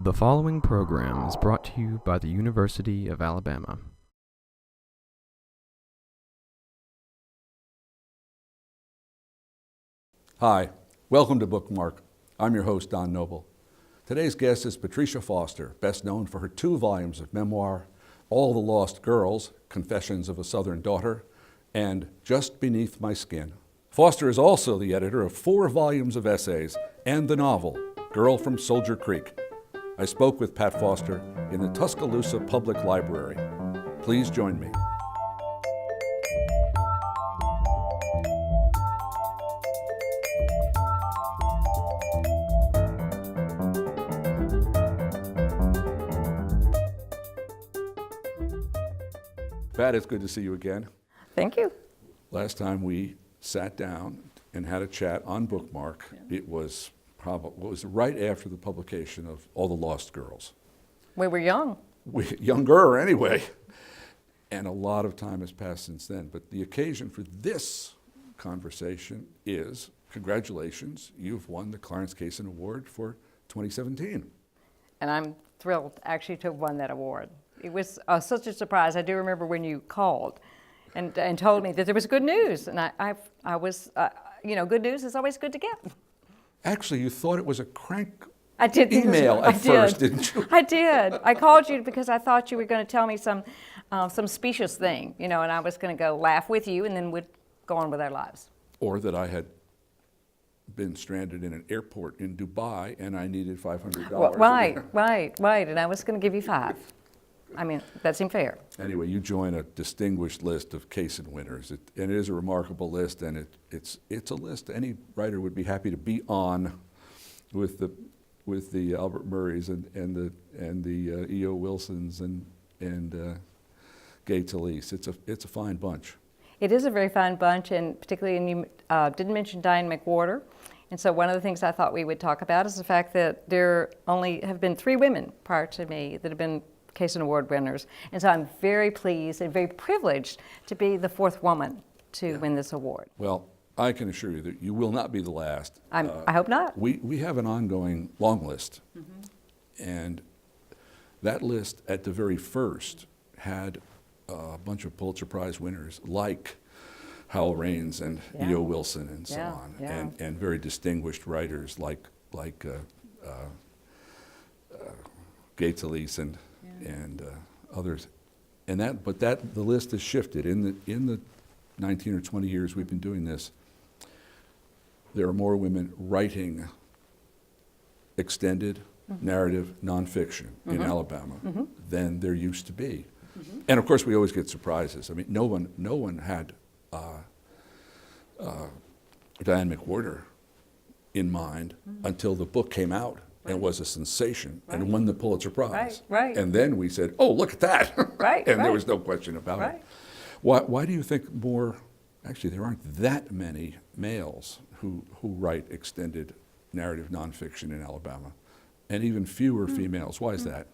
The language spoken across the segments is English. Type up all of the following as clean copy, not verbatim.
The following program is brought to you by the University of Alabama. Hi, welcome to Bookmark. I'm your host, Don Noble. Today's guest is Patricia Foster, best known for her 2 volumes of memoir, All the Lost Girls, Confessions of a Southern Daughter, and Just Beneath My Skin. Foster is also the editor of 4 volumes of essays and the novel, Girl from Soldier Creek. I spoke with Pat Foster in the Tuscaloosa Public Library. Please join me. Pat, it's good to see you again. Thank you. Last time we sat down and had a chat on Bookmark, it was right after the publication of All the Lost Girls. We were young. Younger anyway. And a lot of time has passed since then. But the occasion for this conversation is, congratulations, you've won the Clarence Cason Award for 2017. And I'm thrilled actually to have won that award. It was such a surprise. I do remember when you called and told me that there was good news. And I was, good news is always good to get. Actually, you thought it was a crank email at first, didn't you? I did. I called you because I thought you were going to tell me some specious thing, and I was going to go laugh with you, and then we'd go on with our lives. Or that I had been stranded in an airport in Dubai and I needed $500. Well, right. And I was going to give you 5. I mean, that seemed fair. Anyway, you join a distinguished list of Cason winners, and it is a remarkable list, and it's a list any writer would be happy to be on, with the Albert Murrays and the E.O. Wilsons and Gay Talese. It's a fine bunch. It is a very fine bunch, and particularly, and you didn't mention Diane McWhorter. And so one of the things I thought we would talk about is the fact that there only have been 3 women prior to me that have been Cason Award winners. And so I'm very pleased and very privileged to be the 4th woman to win this award. Well, I can assure you that you will not be the last. I hope not. We have an ongoing long list. Mm-hmm. And that list at the very first had a bunch of Pulitzer Prize winners like Howell Raines and E.O. Wilson and so on, and very distinguished writers like Gay Talese and others, but the list has shifted in the 19 or 20 years we've been doing this. There are more women writing extended narrative nonfiction in Alabama than there used to be, and of course we always get surprises. I mean, no one had Diane McWhorter in mind until the book came out. And was a sensation and won the Pulitzer Prize. Right. And then we said, oh, look at that. And there was no question about it. Why do you think actually there aren't that many males who write extended narrative nonfiction in Alabama, and even fewer females? Why is that?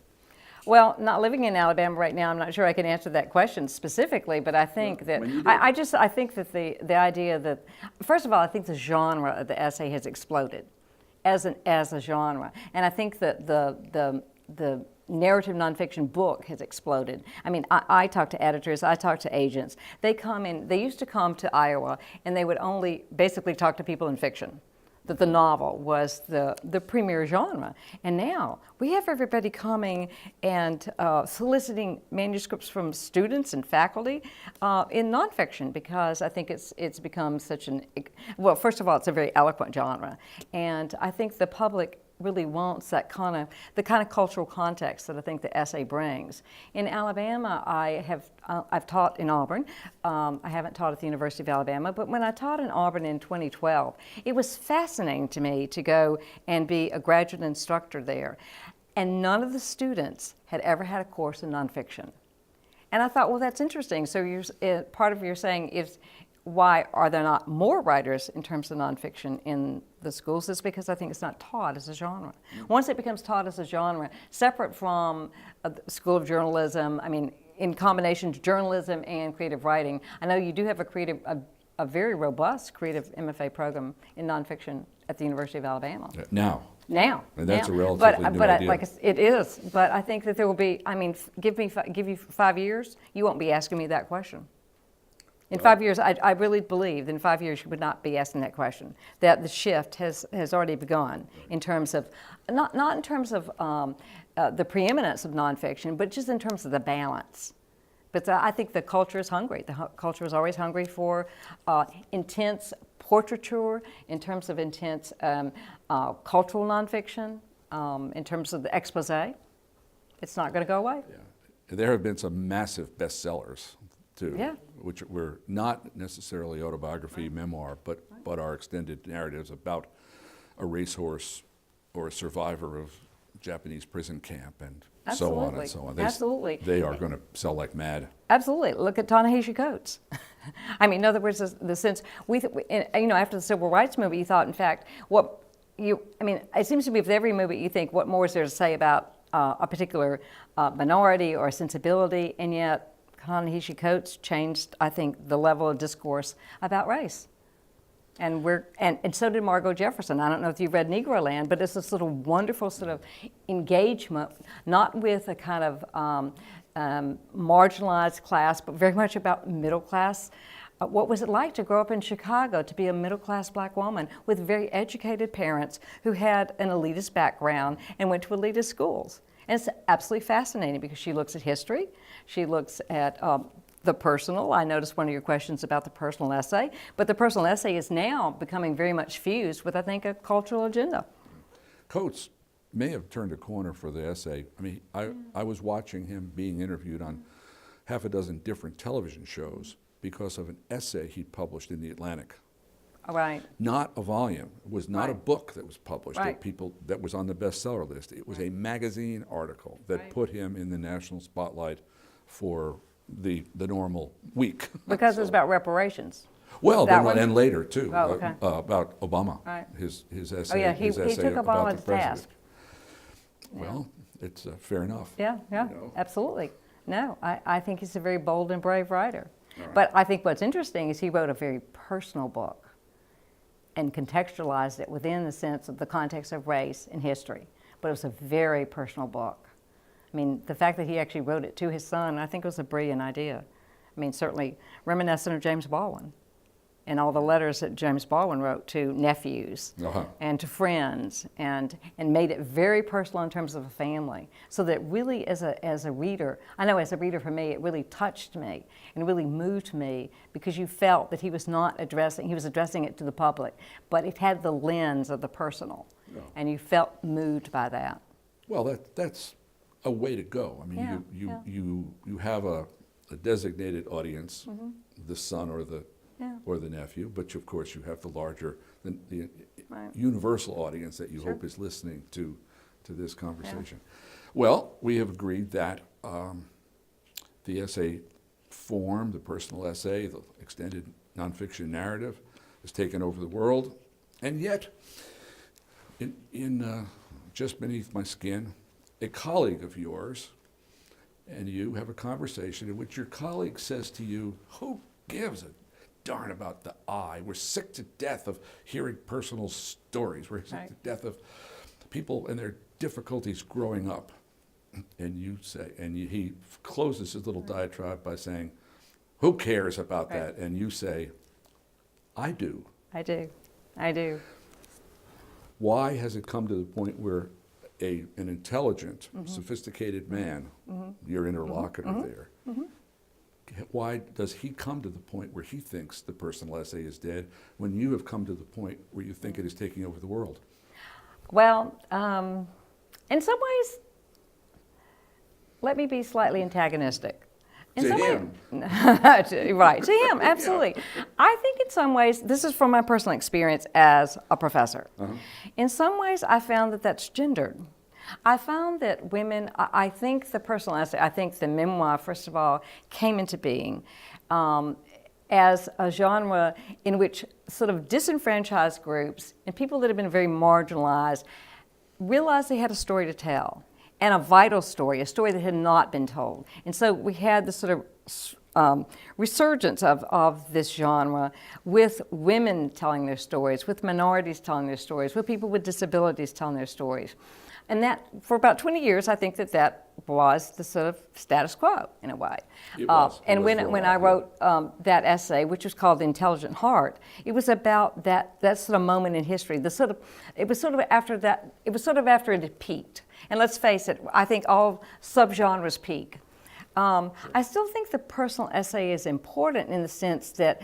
Well, not living in Alabama right now, I'm not sure I can answer that question specifically, but I think that I think that the idea that, first of all, I think the genre of the essay has exploded as a genre, and I think that the narrative nonfiction book has exploded. I mean, I talk to editors, I talk to agents. They used to come to Iowa, and they would only basically talk to people in fiction, that the novel was the premier genre. And now we have everybody coming and soliciting manuscripts from students and faculty in nonfiction, because I think it's become well, first of all, it's a very eloquent genre. And I think the public really wants the kind of cultural context that I think the essay brings. In Alabama, I've taught in Auburn. I haven't taught at the University of Alabama, but when I taught in Auburn in 2012, it was fascinating to me to go and be a graduate instructor there. And none of the students had ever had a course in nonfiction. And I thought, well, that's interesting. So part of your saying is, why are there not more writers in terms of nonfiction in the schools? Is because I think it's not taught as a genre. Once it becomes taught as a genre, separate from a school of journalism, I mean, in combination journalism and creative writing, I know you do have a very robust creative MFA program in nonfiction at the University of Alabama. Now, Now. And that's now. a relatively new idea. Like it is. But I think that there will be. I mean, give you 5 years, you won't be asking me that question. In 5 years, I really believe that in 5 years you would not be asking that question. That the shift has already begun in terms of not in terms of the preeminence of nonfiction, but just in terms of the balance. But I think the culture is hungry. The culture is always hungry for intense portraiture, in terms of intense cultural nonfiction, in terms of the expose. It's not going to go away. Yeah. There have been some massive bestsellers, too, Yeah. which were not necessarily autobiography, memoir, but are extended narratives about a racehorse or a survivor of Japanese prison camp and so on and so on. Absolutely. They are going to sell like mad. Absolutely. Look at Ta-Nehisi Coates. I mean, in other words, the sense after the Civil Rights movement, you thought, in fact, it seems to me with every movie you think, what more is there to say about a particular minority or sensibility, and yet Ta-Nehisi Coates changed, I think, the level of discourse about race. And so did Margot Jefferson. I don't know if you've read Negroland, but it's this sort of wonderful sort of engagement, not with a kind of marginalized class, but very much about middle class. What was it like to grow up in Chicago, to be a middle class black woman with very educated parents who had an elitist background and went to elitist schools? And it's absolutely fascinating because she looks at history, she looks at the personal. I noticed one of your questions about the personal essay, but the personal essay is now becoming very much fused with, I think, a cultural agenda. Coates may have turned a corner for the essay. I mean, I was watching him being interviewed on half a dozen different television shows because of an essay he published in the Atlantic. Right. Not a volume. It was not a book that was published Right. that was on the bestseller list. It was a magazine article that put him in the national spotlight for the normal week. Because it was about reparations. Well, That one? and later too, Oh, okay. about Obama. Right. His Oh essay. yeah, his he essay took about Obama the to president. task. Well, it's fair enough. Yeah, you know. absolutely. No, I think he's a very bold and brave writer. Right. But I think what's interesting is he wrote a very personal book and contextualized it within the sense of the context of race and history. But it was a very personal book. I mean, the fact that he actually wrote it to his son, I think was a brilliant idea. I mean, certainly reminiscent of James Baldwin and all the letters that James Baldwin wrote to nephews and to friends, and made it very personal in terms of a family. So that really, as a reader, I know as a reader for me, it really touched me and really moved me because you felt that he was addressing it to the public, but it had the lens of the personal, and you felt moved by that. Well, that's a way to go. I mean, you have a designated audience, the son or the nephew, but of course you have the larger, the universal audience that you hope is listening to this conversation. Well, we have agreed that the essay form, the personal essay, the extended nonfiction narrative, has taken over the world, and yet, in just beneath my skin, a colleague of yours and you have a conversation in which your colleague says to you, "Who gives a darn about the I? We're sick to death of hearing personal stories. We're sick to death of people and their difficulties growing up." And you say, he closes his little diatribe by saying, "Who cares about that?" And you say, "I do." I do. Why has it come to the point where an intelligent, sophisticated man, your interlocutor there, why does he come to the point where he thinks the personal essay is dead when you have come to the point where you think it is taking over the world? Well, in some ways, let me be slightly antagonistic. To him. Right, to him, absolutely. I think in some ways, this is from my personal experience as a professor. In some ways, I found that that's gendered. I found that women, I think the personal essay, I think the memoir, first of all, came into being as a genre in which sort of disenfranchised groups and people that have been very marginalized realized they had a story to tell. And a vital story, a story that had not been told. And so we had this sort resurgence of this genre, with women telling their stories, with minorities telling their stories, with people with disabilities telling their stories. And that, for about 20 years, I think that was the sort of status quo, in a way. And when I wrote that essay, which was called The Intelligent Heart, it was about that sort of moment in history. It was sort of after it had peaked. And let's face it, I think all subgenres peak. I still think the personal essay is important in the sense that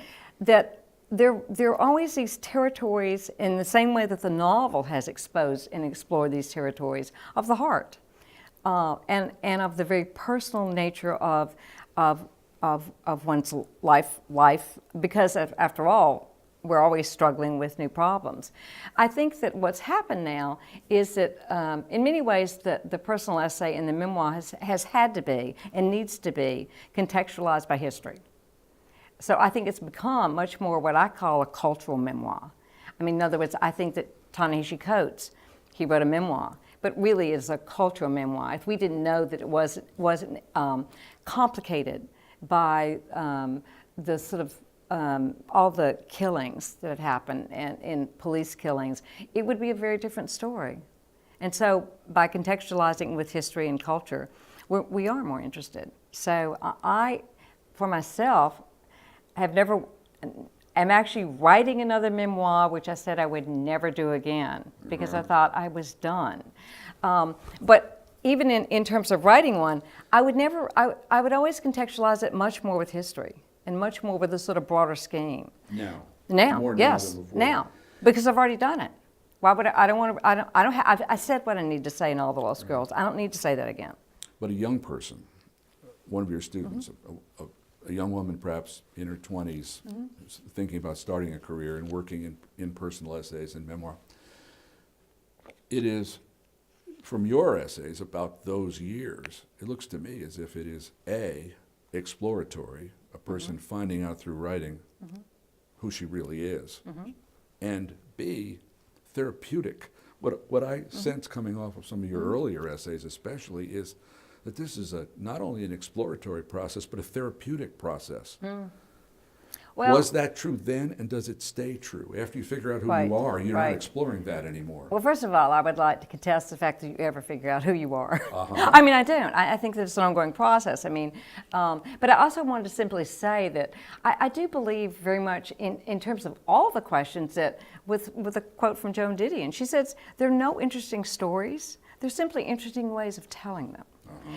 there are always these territories, in the same way that the novel has exposed and explored these territories of the heart, and of the very personal nature of one's life, because after all, we're always struggling with new problems. I think that what's happened now is that in many ways the personal essay and the memoir has had to be and needs to be contextualized by history. So I think it's become much more what I call a cultural memoir. I mean, in other words, I think that Ta-Nehisi Coates, he wrote a memoir, but really it's a cultural memoir. If we didn't know that it wasn't complicated by the sort of all the killings that had happened and in police killings, it would be a very different story. And so by contextualizing with history and culture, we are more interested. So I, for myself, I'm actually writing another memoir, which I said I would never do again because I thought I was done. But even in terms of writing one, I would always contextualize it much more with history and much more with a sort of broader scheme. Now, yes, now, because I've already done it. Why would I said what I need to say in All the Lost Girls. I don't need to say that again. But a young person, one of your students, a young woman perhaps in her 20s, thinking about starting a career and working in personal essays and memoir, it is, from your essays about those years, it looks to me as if it is A, exploratory, a person finding out through writing who she really is, and B, therapeutic. What I sense coming off of some of your earlier essays especially is that this is not only an exploratory process, but a therapeutic process. Well, was that true then, and does it stay true? After you figure out who you are, you're not exploring that anymore. Well, first of all, I would like to contest the fact that you ever figure out who you are. I mean, I don't. I think that it's an ongoing process. I mean, but I also wanted to simply say that I do believe very much in terms of all the questions that, with a quote from Joan Didion, she says, there are no interesting stories. They're simply interesting ways of telling them.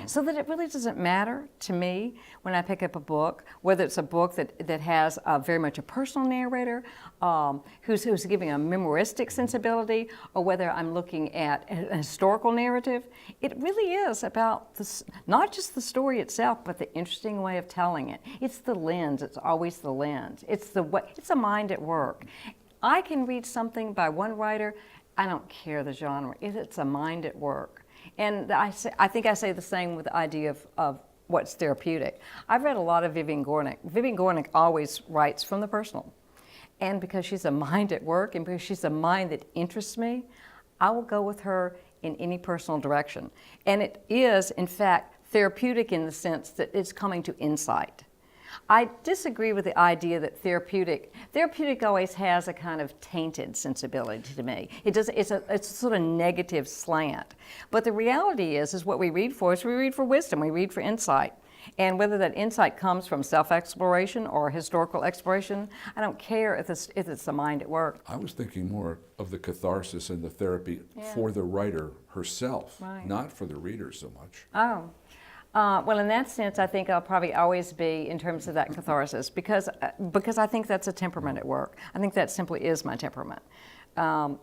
So that it really doesn't matter to me when I pick up a book, whether it's a book that has very much a personal narrator, who's giving a memoristic sensibility, or whether I'm looking at a historical narrative. It really is about not just the story itself, but the interesting way of telling it. It's the lens. It's always the lens. It's a mind at work. I can read something by one writer. I don't care the genre. It's a mind at work. And I think I say the same with the idea of what's therapeutic. I've read a lot of Vivian Gornick. Vivian Gornick always writes from the personal. And because she's a mind at work and because she's a mind that interests me, I will go with her in any personal direction. And it is, in fact, therapeutic in the sense that it's coming to insight. I disagree with the idea that therapeutic always has a kind of tainted sensibility to me. It's a sort of negative slant. But the reality is what we read for is we read for wisdom, we read for insight. And whether that insight comes from self-exploration or historical exploration, I don't care if it's the mind at work. I was thinking more of the catharsis and the therapy for the writer herself, not for the reader so much. Oh. Well, in that sense, I think I'll probably always be in terms of that catharsis because I think that's a temperament at work. I think that simply is my temperament. I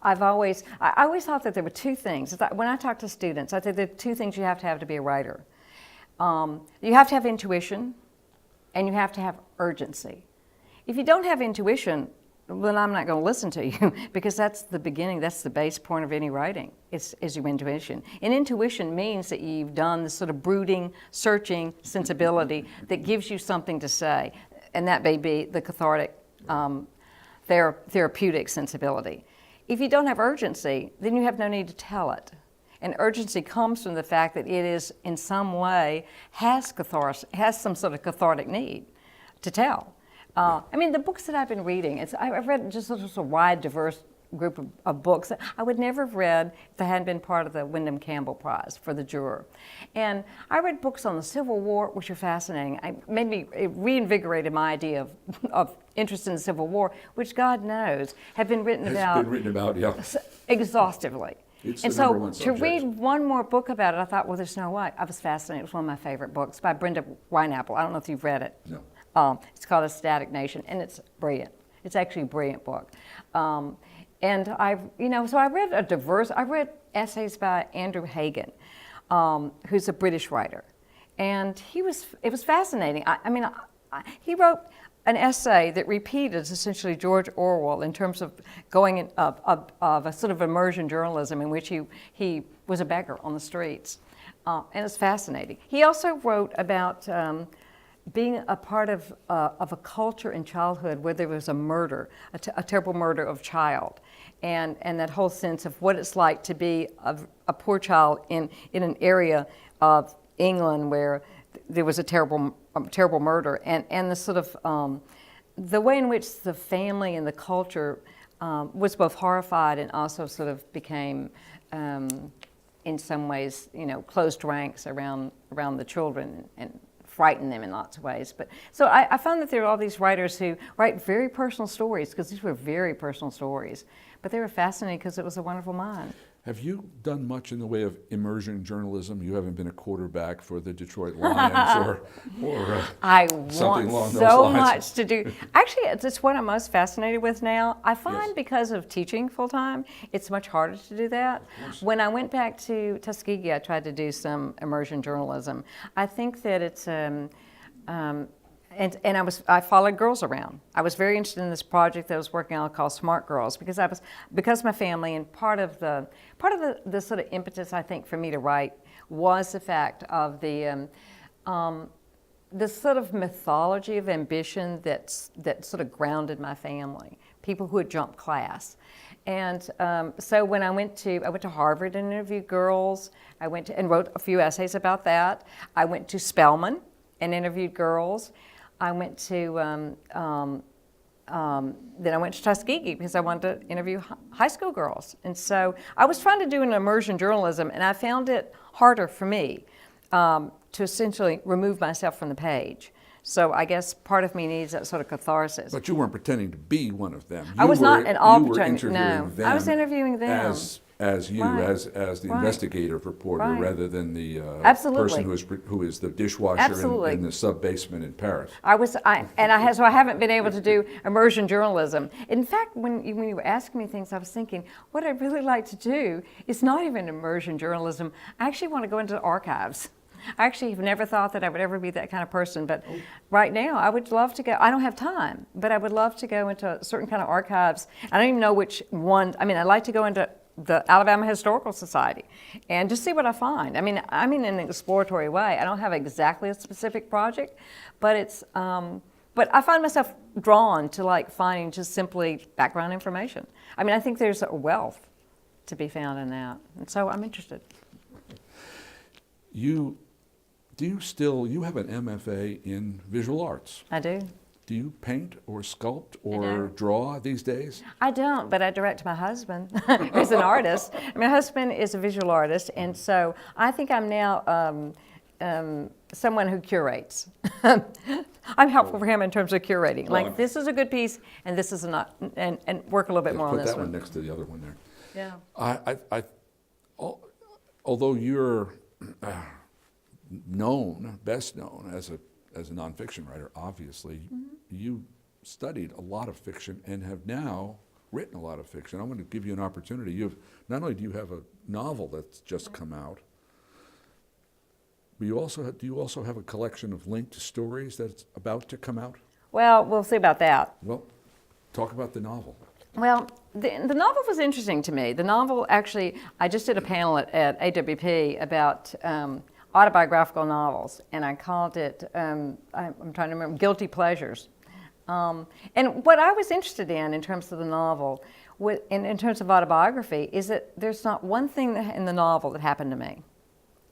always thought that there were two things. When I talk to students, I think there are two things you have to be a writer. You have to have intuition, and you have to have urgency. If you don't have intuition, then I'm not going to listen to you because that's the beginning, that's the base point of any writing, is your intuition. And intuition means that you've done this sort of brooding, searching sensibility that gives you something to say, and that may be the cathartic, therapeutic sensibility. If you don't have urgency, then you have no need to tell it. And urgency comes from the fact that it is, in some way, has some sort of cathartic need to tell. I mean, the books that I've been reading, I've read just a wide, diverse group of books that I would never have read if they hadn't been part of the Wyndham Campbell Prize for the juror. And I read books on the Civil War, which are fascinating. It reinvigorated my idea of interest in the Civil War, which God knows have been written about. Yeah. Exhaustively. It's and the number so one to subject. read one more book about it, I thought, well, there's no way. I was fascinated. It was one of my favorite books by Brenda Wineapple. I don't know if you've read it. No. It's called A Static Nation, and it's brilliant. It's actually a brilliant book. And I read essays by Andrew Hagen, who's a British writer, and it was fascinating. He wrote an essay that repeated essentially George Orwell in terms of going of a sort of immersion journalism in which he was a beggar on the streets, and it's fascinating. He also wrote about being a part of a culture in childhood where there was a murder, a terrible murder of child, and that whole sense of what it's like to be a poor child in an area of England where there was a terrible murder, and the sort of the way in which the family and the culture was both horrified and also sort of became in some ways, closed ranks around the children and frighten them in lots of ways. But so I found that there are all these writers who write very personal stories, because these were very personal stories, but they were fascinating because it was a wonderful mind. Have you done much in the way of immersion journalism? You haven't been a quarterback for the Detroit Lions or I something along want those so lines. much to do. Actually, it's what I'm most fascinated with now. I find Yes. because of teaching full time, it's much harder to do that. When I went back to Tuskegee, I tried to do some immersion journalism. I think that it's and I followed girls around. I was very interested in this project that I was working on called Smart Girls, because of my family, and part of the sort of impetus, I think, for me to write was the fact of the sort of mythology of ambition that sort of grounded my family, people who had jumped class. And so when I went to Harvard and interviewed girls. I went to and wrote a few essays about that. I went to Spelman and interviewed girls. I went to then I went to Tuskegee because I wanted to interview high school girls. And so I was trying to do an immersion journalism, and I found it harder for me to essentially remove myself from the page. So I guess part of me needs that sort of catharsis. But you weren't pretending to be one of them. I was not at all pretending. No, I was interviewing them. As you, Right. as the Right. investigative reporter, Right. rather than the Absolutely. person who is the dishwasher Absolutely. in the sub-basement in Paris. So I haven't been able to do immersion journalism. In fact, when you were asking me things, I was thinking, what I'd really like to do is not even immersion journalism. I actually want to go into the archives. I actually have never thought that I would ever be that kind of person, but right now I would love to go. I don't have time, but I would love to go into certain kind of archives. I don't even know which one. I mean, I'd like to go into the Alabama Historical Society and just see what I find. I mean, I'm in an exploratory way. I don't have exactly a specific project, but it's but I find myself drawn to like finding just simply background information. I mean, I think there's a wealth to be found in that, and so I'm interested. You have an MFA in visual arts. I do. Do you paint or sculpt I or don't. draw these days? I don't, but I direct my husband, who's an artist. My husband is a visual artist, and so I think I'm now someone who curates. I'm helpful for him in terms of curating. Well, Like, this is a good piece, and this is not, and work a little bit more on Put this that one one. next to the other one there. Yeah. Although you're best known as a nonfiction writer, obviously, you studied a lot of fiction and have now written a lot of fiction. I'm going to give you an opportunity. Not only do you have a novel that's just come out, but do you also have a collection of linked stories that's about to come out? Well, we'll see about that. Well, talk about the novel. Well, the novel was interesting to me. The novel, actually, I just did a panel at AWP about autobiographical novels, and I called it, I'm trying to remember, Guilty Pleasures. And what I was interested in terms of the novel in terms of autobiography, is that there's not one thing in the novel that happened to me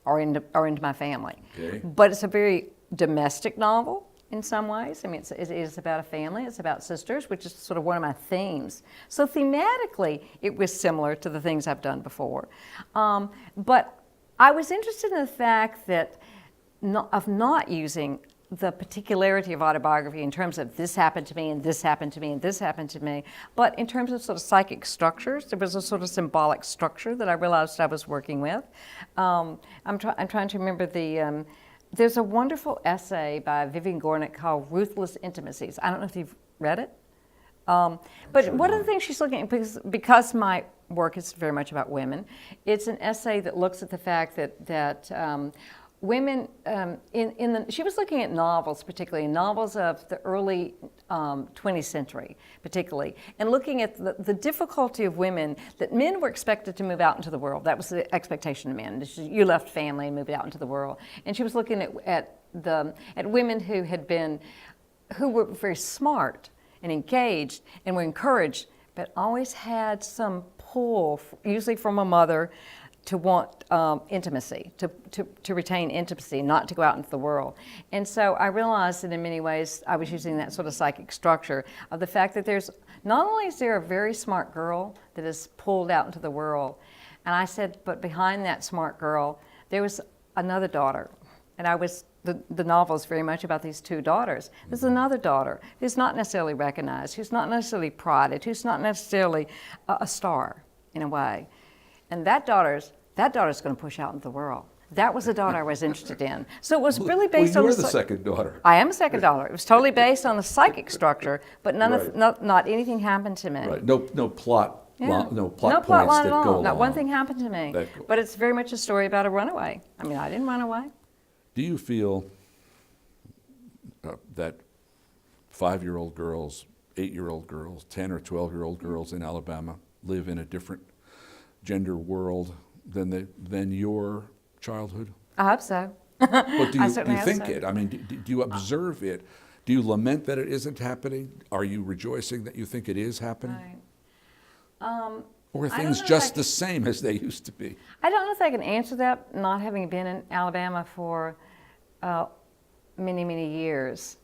or into my family. Okay. But it's a very domestic novel in some ways. I mean, it is about a family. It's about sisters, which is sort of one of my themes. So thematically, it was similar to the things I've done before. But I was interested in the fact that of not using the particularity of autobiography in terms of this happened to me and this happened to me and this happened to me, but in terms of sort of psychic structures. There was a sort of symbolic structure that I realized I was working with. I'm trying to remember there's a wonderful essay by Vivian Gornick called Ruthless Intimacies. I don't know if you've read it. But Sure one of not. the things she's looking at, because my work is very much about women, it's an essay that looks at the fact that women, she was looking at novels, particularly novels of the early 20th century, particularly, and looking at the difficulty of women, that men were expected to move out into the world. That was the expectation of men. You left family and moved out into the world. And she was looking at women who were very smart and engaged and were encouraged, but always had some pull, usually from a mother, to want intimacy, to retain intimacy, not to go out into the world. And so I realized that in many ways I was using that sort of psychic structure of the fact that not only is there a very smart girl that is pulled out into the world, and I said, but behind that smart girl, there was another daughter. And the novel is very much about these two daughters. There's another daughter who's not necessarily recognized, who's not necessarily prodded, who's not necessarily a star in a way. And that daughter's going to push out into the world. That was the daughter I was interested in. So it was really based on you were the second daughter. I am a second daughter. It was totally based on the psychic structure, but not anything happened to me. Right. No plot. Yeah. No plot line points at that all. go along. Not one thing happened to me. But it's very much a story about a runaway. I mean, I didn't run away. Do you feel that 5-year-old girls, 8-year-old girls, 10 or 12-year-old girls in Alabama live in a different gender world than your childhood? I hope so. But do I you certainly hope think so. it? I mean, do you observe it? Do you lament that it isn't happening? Are you rejoicing that you think it is happening? Right. Or are I don't things know if just the same as they used to be? I don't know if I can answer that, not having been in Alabama for many, many years.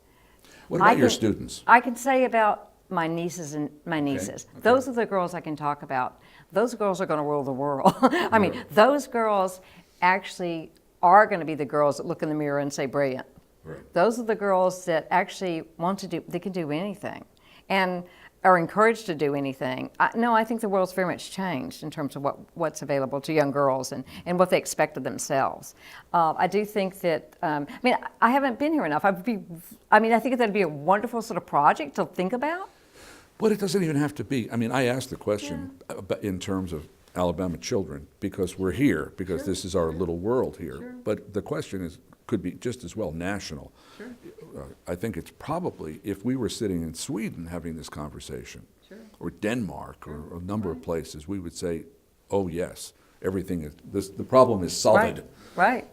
What about your students? I can say about my nieces and my nieces. Okay. Those are the girls I can talk about. Those girls are going to rule the world. I mean, those girls actually are going to be the girls that look in the mirror and say brilliant. Right. Those are the girls that actually want to do, they can do anything and are encouraged to do anything. I think the world's very much changed in terms of what's available to young girls and what they expect of themselves. I do think that, I haven't been here enough. I think that'd be a wonderful sort of project to think about. But it doesn't even have to be. I mean, I asked the question in terms of Alabama children because we're here, because this is our little world here. Sure. But the question could be just as well national. Sure. I think it's probably, if we were sitting in Sweden having this conversation, or Denmark, or a number of places, we would say, oh yes, everything is, the problem is solved. Right.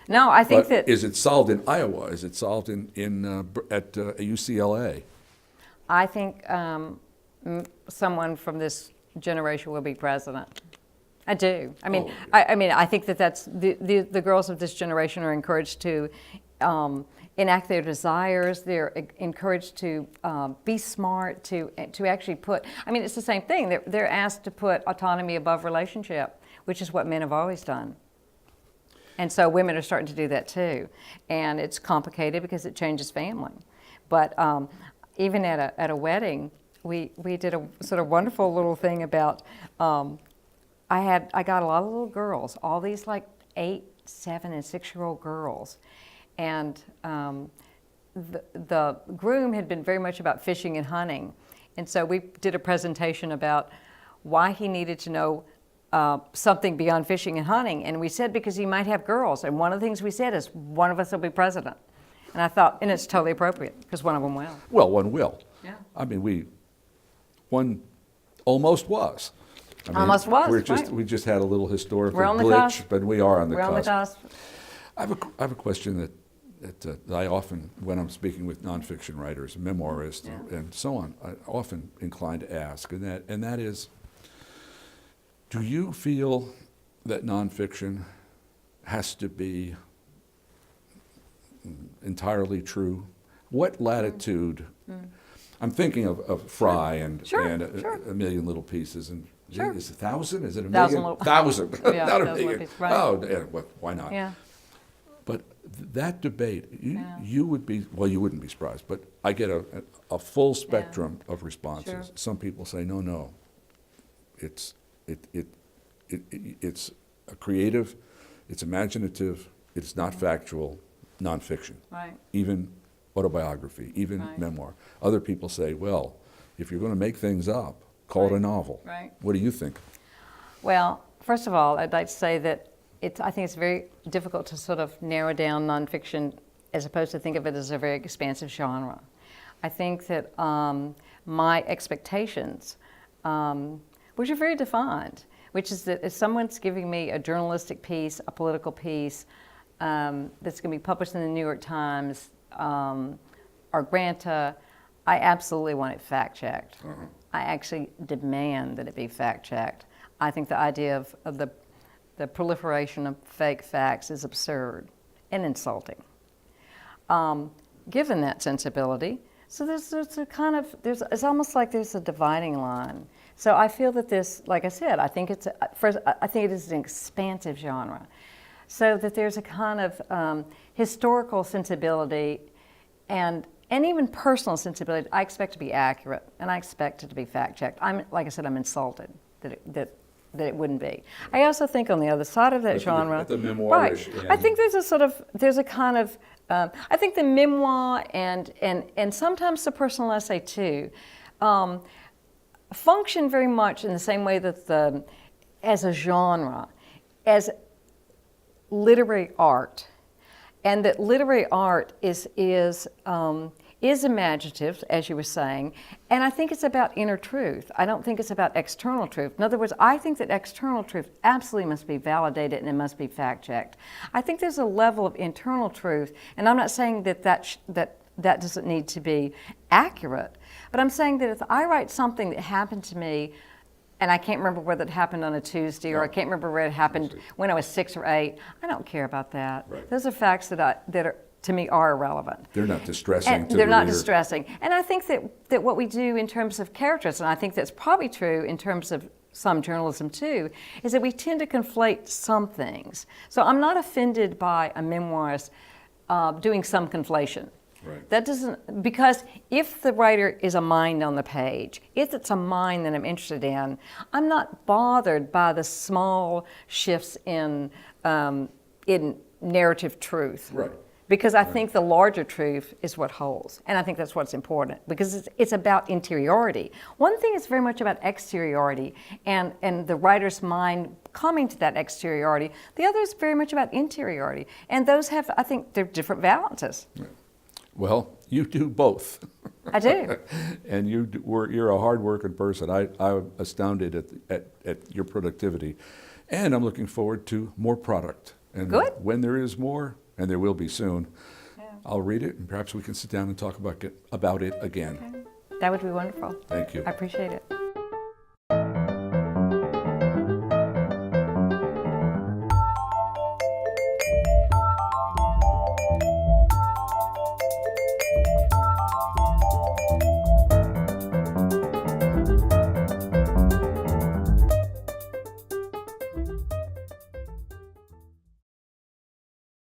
No, I think But is it solved in Iowa? Is it solved at UCLA? I think someone from this generation will be president. I do. I mean, I think that's the girls of this generation are encouraged to enact their desires. They're encouraged to be smart. To actually put. I mean, it's the same thing. They're asked to put autonomy above relationship, which is what men have always done. And so women are starting to do that too, and it's complicated because it changes family. But even at a wedding, we did a sort of wonderful little thing about. I got a lot of little girls, all these like 8, 7, and 6-year-old girls, and the groom had been very much about fishing and hunting, and so we did a presentation about why he needed to know something beyond fishing and hunting, and we said because he might have girls, and one of the things we said is one of us will be president, and I thought, and it's totally appropriate because one of them will. Well, one will. Yeah. I mean, one almost was. I mean, Almost was, We just had a little historical We're on the glitch, cusp. but we are on the We're cusp. on the cusp. I have a question that I often, when I'm speaking with nonfiction writers, memoirists, and so on, I often incline to ask, and that is, do you feel that nonfiction has to be entirely true? What latitude? I'm thinking of Fry and a Million Little Pieces, and is it 1,000? Is it a million? 1,000. Yeah, Not a 1,000 million. pieces, right. Oh, yeah, well, why not? Yeah. But that debate, you would be, well, you wouldn't be surprised, but I get a full spectrum of responses. Sure. Some people say, no, it's a creative, it's imaginative, it's not factual, nonfiction. Right. Even autobiography, even memoir. Other people say, well, if you're going to make things up, call it a novel. Right. What do you think? Well, first of all, I'd like to say that I think it's very difficult to sort of narrow down nonfiction as opposed to think of it as a very expansive genre. I think that my expectations, which are very defined, which is that if someone's giving me a journalistic piece, a political piece, that's going to be published in the New York Times or Granta, I absolutely want it fact-checked. I actually demand that it be fact-checked. I think the idea of the proliferation of fake facts is absurd and insulting. Given that sensibility, so there's a kind of, it's almost like there's a dividing line. So I feel that this, like I said, I think I think it is an expansive genre. So that there's a kind of historical sensibility and even personal sensibility. I expect to be accurate, and I expect it to be fact-checked. Like I said, I'm insulted that it wouldn't be. I also think on the other side of that genre, at the memoir-ish end. I think there's a kind of, I think the memoir and sometimes the personal essay too, function very much in the same way that as a genre, as literary art, and that literary art is imaginative, as you were saying, and I think it's about inner truth. I don't think it's about external truth. In other words, I think that external truth absolutely must be validated and it must be fact-checked. I think there's a level of internal truth, and I'm not saying that doesn't need to be accurate, but I'm saying that if I write something that happened to me, and I can't remember whether it happened on a Tuesday or I can't remember where it happened when I was 6 or 8, I don't care about that. Right. Those are facts that are, to me, are irrelevant. They're not distressing And to they're the not reader. distressing. And I think that what we do in terms of characters, and I think that's probably true in terms of some journalism too, is that we tend to conflate some things. So I'm not offended by a memoirist doing some conflation. Right. That doesn't, because if the writer is a mind on the page, if it's a mind that I'm interested in, I'm not bothered by the small shifts in narrative truth. Right. Because I think the larger truth is what holds. And I think that's what's important, because it's about interiority. One thing is very much about exteriority and the writer's mind coming to that exteriority. The other is very much about interiority. And those have, I think, they're different balances. Right. Well, you do both. I do. And you're a hard-working person. I'm astounded at your productivity. And I'm looking forward to more product. And Good. when there is more, and there will be soon, I'll read it, and perhaps we can sit down and talk about it again. Okay. That would be wonderful. Thank you. I appreciate it.